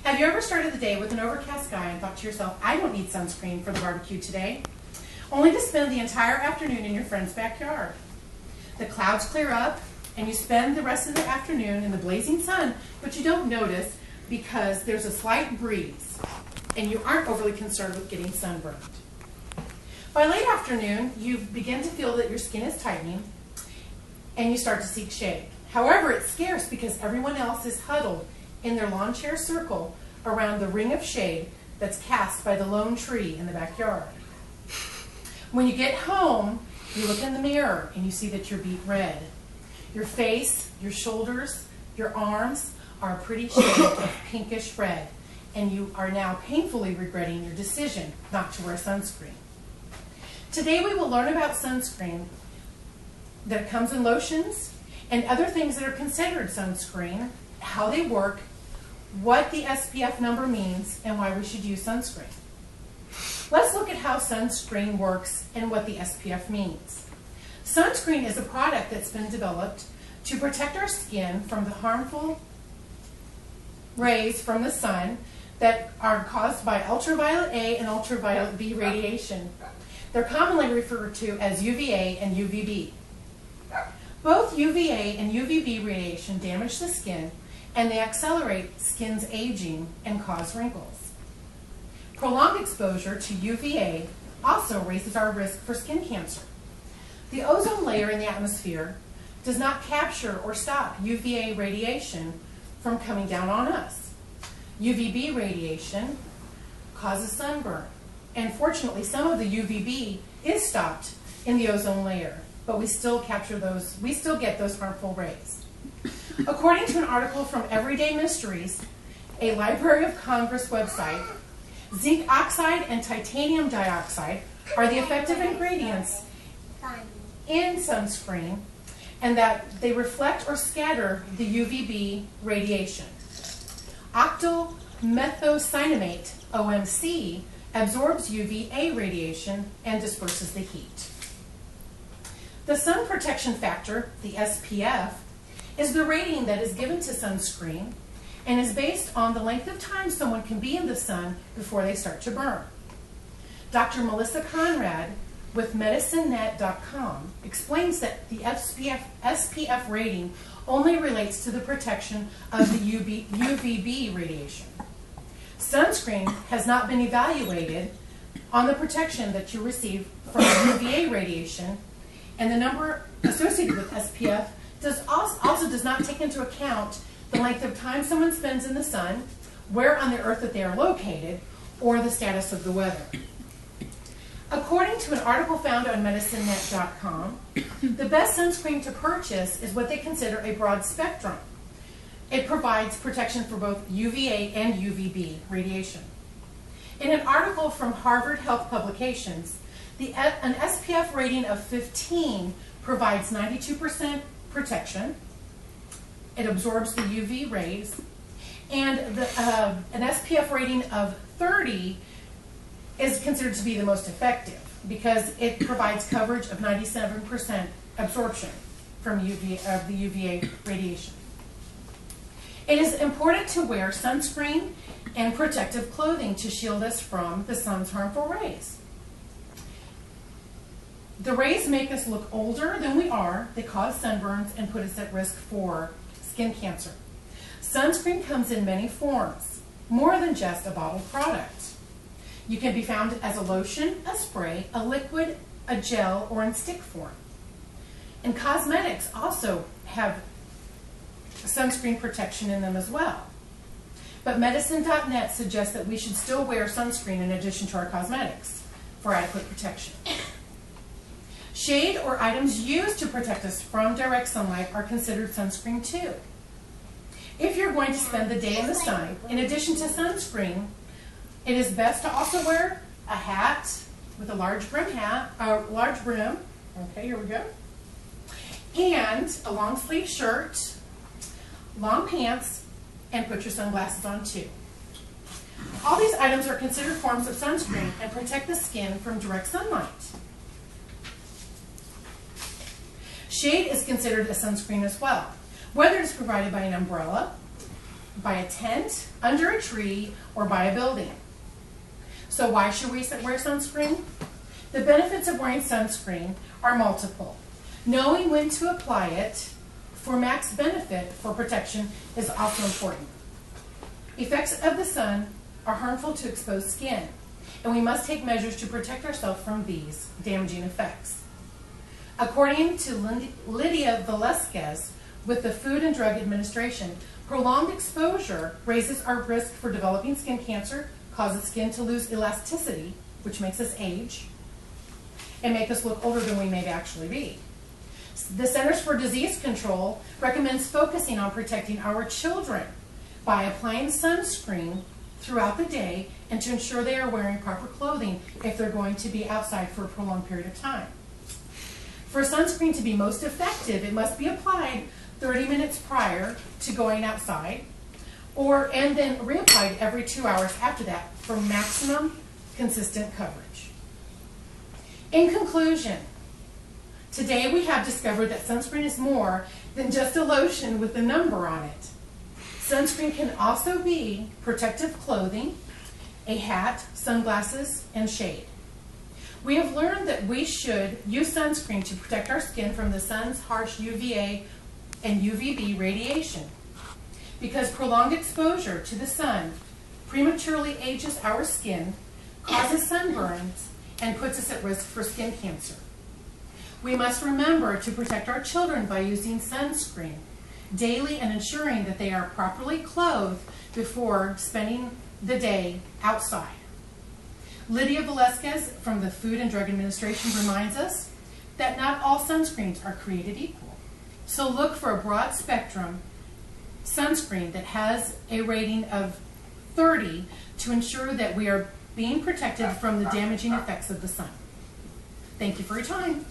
Have you ever started the day with an overcast sky and thought to yourself, I don't need sunscreen for the barbecue today, only to spend the entire afternoon in your friend's backyard? The clouds clear up and you spend the rest of the afternoon in the blazing sun, but you don't notice because there's a slight breeze and you aren't overly concerned with getting sunburned. By late afternoon, you begin to feel that your skin is tightening and you start to seek shade. However, it's scarce because everyone else is huddled in their lawn chair circle around the ring of shade that's cast by the lone tree in the backyard. When you get home, you look in the mirror and you see that you're beet red. Your face, your shoulders, your arms are a pretty shade of pinkish red, and you are now painfully regretting your decision not to wear sunscreen. Today we will learn about sunscreen that comes in lotions and other things that are considered sunscreen, how they work, what the SPF number means, and why we should use sunscreen. Let's look at how sunscreen works and what the SPF means. Sunscreen is a product that's been developed to protect our skin from the harmful rays from the sun that are caused by ultraviolet A and ultraviolet B radiation. They're commonly referred to as UVA and UVB. Both UVA and UVB radiation damage the skin, and they accelerate skin's aging and cause wrinkles. Prolonged exposure to UVA also raises our risk for skin cancer. The ozone layer in the atmosphere does not capture or stop UVA radiation from coming down on us. UVB radiation causes sunburn, and fortunately some of the UVB is stopped in the ozone layer, but we still get those harmful rays. According to an article from Everyday Mysteries, a Library of Congress website, zinc oxide and titanium dioxide are the effective ingredients in sunscreen, and that they reflect or scatter the UVB radiation. Octylmethocyamate, OMC, absorbs UVA radiation and disperses the heat. The sun protection factor, the SPF, is the rating that is given to sunscreen and is based on the length of time someone can be in the sun before they start to burn. Dr. Melissa Conrad with MedicineNet.com explains that the SPF rating only relates to the protection of the UVB radiation. Sunscreen has not been evaluated on the protection that you receive from UVA radiation, and the number associated with SPF also does not take into account the length of time someone spends in the sun, where on the earth that they are located, or the status of the weather. According to an article found on MedicineNet.com, the best sunscreen to purchase is what they consider a broad spectrum. It provides protection for both UVA and UVB radiation. In an article from Harvard Health Publications, an SPF rating of 15 provides 92% protection. It absorbs the UV rays, and an SPF rating of 30 is considered to be the most effective because it provides coverage of 97% absorption from the UVA radiation. It is important to wear sunscreen and protective clothing to shield us from the sun's harmful rays. The rays make us look older than we are. They cause sunburns and put us at risk for skin cancer. Sunscreen comes in many forms, more than just a bottled product. You can be found as a lotion, a spray, a liquid, a gel, or in stick form. And cosmetics also have sunscreen protection in them as well. But Medicine.net suggests that we should still wear sunscreen in addition to our cosmetics for adequate protection. Shade or items used to protect us from direct sunlight are considered sunscreen too. If you're going to spend the day in the sun, in addition to sunscreen, it is best to also wear a hat with a large brim okay, here we go, and a long sleeve shirt, long pants, and put your sunglasses on too. All these items are considered forms of sunscreen and protect the skin from direct sunlight. Shade is considered a sunscreen as well, whether it's provided by an umbrella, by a tent, under a tree, or by a building. So why should we wear sunscreen? The benefits of wearing sunscreen are multiple. Knowing when to apply it for max benefit for protection is also important. Effects of the sun are harmful to exposed skin, and we must take measures to protect ourselves from these damaging effects. According to Lydia Velasquez with the Food and Drug Administration, prolonged exposure raises our risk for developing skin cancer, causes skin to lose elasticity, which makes us age, and make us look older than we may actually be. The Centers for Disease Control recommends focusing on protecting our children by applying sunscreen throughout the day and to ensure they are wearing proper clothing if they're going to be outside for a prolonged period of time. For sunscreen to be most effective, it must be applied 30 minutes prior to going outside, and then reapplied every 2 hours after that for maximum consistent coverage. In conclusion, today we have discovered that sunscreen is more than just a lotion with a number on it. Sunscreen can also be protective clothing, a hat, sunglasses, and shade. We have learned that we should use sunscreen to protect our skin from the sun's harsh UVA and UVB radiation, because prolonged exposure to the sun prematurely ages our skin, causes sunburns, and puts us at risk for skin cancer. We must remember to protect our children by using sunscreen daily and ensuring that they are properly clothed before spending the day outside. Lydia Velasquez from the Food and Drug Administration reminds us that not all sunscreens are created equal. So look for a broad spectrum sunscreen that has a rating of 30 to ensure that we are being protected from the damaging effects of the sun. Thank you for your time.